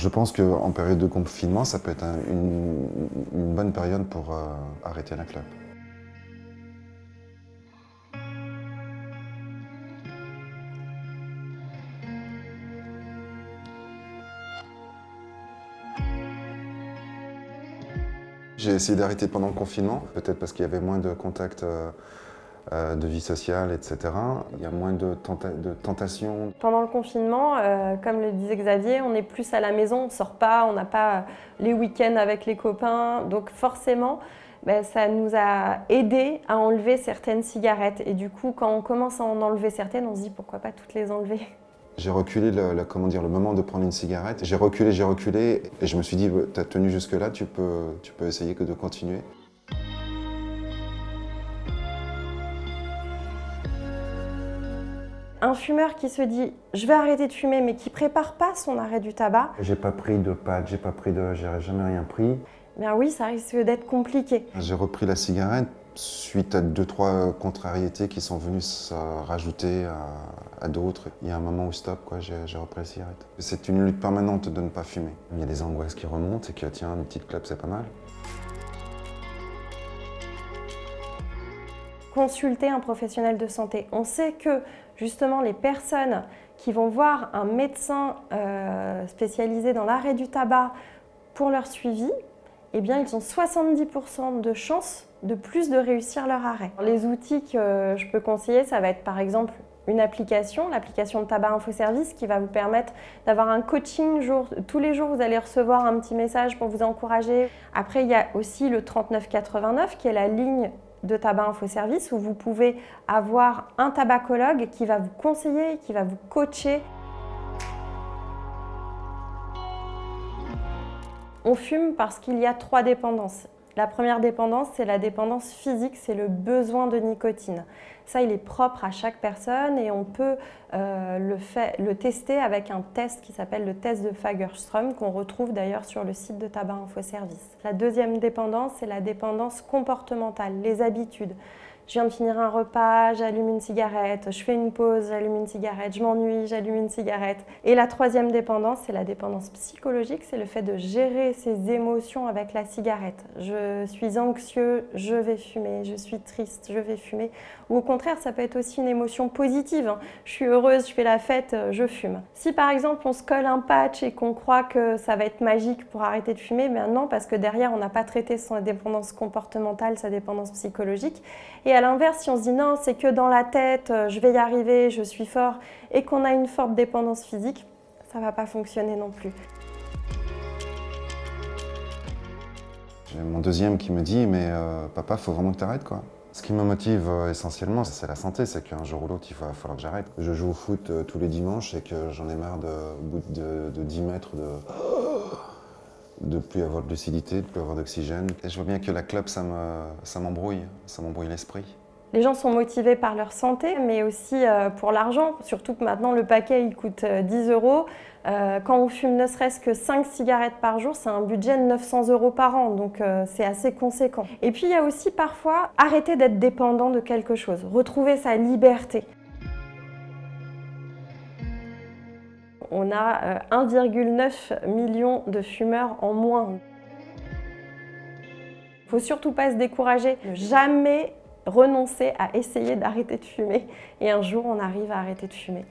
Je pense qu'en période de confinement, ça peut être une bonne période pour arrêter la clope. J'ai essayé d'arrêter pendant le confinement, peut-être parce qu'il y avait moins de contacts de vie sociale, etc. Il y a moins de tentations. Pendant le confinement, comme le disait Xavier, on est plus à la maison, on ne sort pas, on n'a pas les week-ends avec les copains. Donc forcément, ça nous a aidé à enlever certaines cigarettes. Et du coup, quand on commence à en enlever certaines, on se dit pourquoi pas toutes les enlever. J'ai reculé le moment de prendre une cigarette. J'ai reculé et je me suis dit, tu as tenu jusque-là, tu peux essayer que de continuer. Un fumeur qui se dit « je vais arrêter de fumer » mais qui ne prépare pas son arrêt du tabac. J'ai pas pris de pâte, j'ai jamais rien pris. Bien oui, ça risque d'être compliqué. J'ai repris la cigarette suite à 2-3 contrariétés qui sont venues se rajouter à d'autres. Il y a un moment où stop, j'ai repris la cigarette. C'est une lutte permanente de ne pas fumer. Il y a des angoisses qui remontent et que tiens, une petite clope c'est pas mal. Consulter un professionnel de santé. On sait que justement les personnes qui vont voir un médecin spécialisé dans l'arrêt du tabac pour leur suivi, eh bien, ils ont 70% de chances de plus de réussir leur arrêt. Les outils que je peux conseiller, ça va être par exemple une application, l'application de Tabac Info Service qui va vous permettre d'avoir un coaching tous les jours, vous allez recevoir un petit message pour vous encourager. Après, il y a aussi le 3989 qui est la ligne de Tabac Info Service où vous pouvez avoir un tabacologue qui va vous conseiller, qui va vous coacher. On fume parce qu'il y a 3 dépendances. La première dépendance, c'est la dépendance physique, c'est le besoin de nicotine. Ça, il est propre à chaque personne et on peut le tester avec un test qui s'appelle le test de Fagerström, qu'on retrouve d'ailleurs sur le site de Tabac Info Service. La deuxième dépendance, c'est la dépendance comportementale, les habitudes. Je viens de finir un repas, j'allume une cigarette, je fais une pause, j'allume une cigarette, je m'ennuie, j'allume une cigarette. Et la troisième dépendance, c'est la dépendance psychologique, c'est le fait de gérer ses émotions avec la cigarette. Je suis anxieux, je vais fumer, je suis triste, je vais fumer. Ou au contraire, ça peut être aussi une émotion positive. Je suis heureuse, je fais la fête, je fume. Si par exemple on se colle un patch et qu'on croit que ça va être magique pour arrêter de fumer, ben non, parce que derrière on n'a pas traité sa dépendance comportementale, sa dépendance psychologique. Et à l'inverse, si on se dit non, c'est que dans la tête, je vais y arriver, je suis fort, et qu'on a une forte dépendance physique, ça ne va pas fonctionner non plus. J'ai mon deuxième qui me dit, mais papa, faut vraiment que tu arrêtes, quoi. Ce qui me motive essentiellement, c'est la santé, c'est qu'un jour ou l'autre, il va falloir que j'arrête. Je joue au foot tous les dimanches et que j'en ai marre au bout de 10 mètres de plus avoir de lucidité, de plus avoir d'oxygène. Et je vois bien que la clope, ça m'embrouille l'esprit. Les gens sont motivés par leur santé, mais aussi pour l'argent, surtout que maintenant le paquet il coûte 10 €. Quand on fume ne serait-ce que 5 cigarettes par jour, c'est un budget de 900 € par an, donc c'est assez conséquent. Et puis il y a aussi parfois arrêter d'être dépendant de quelque chose, retrouver sa liberté. On a 1,9 million de fumeurs en moins. Il ne faut surtout pas se décourager, ne jamais renoncer à essayer d'arrêter de fumer et un jour on arrive à arrêter de fumer.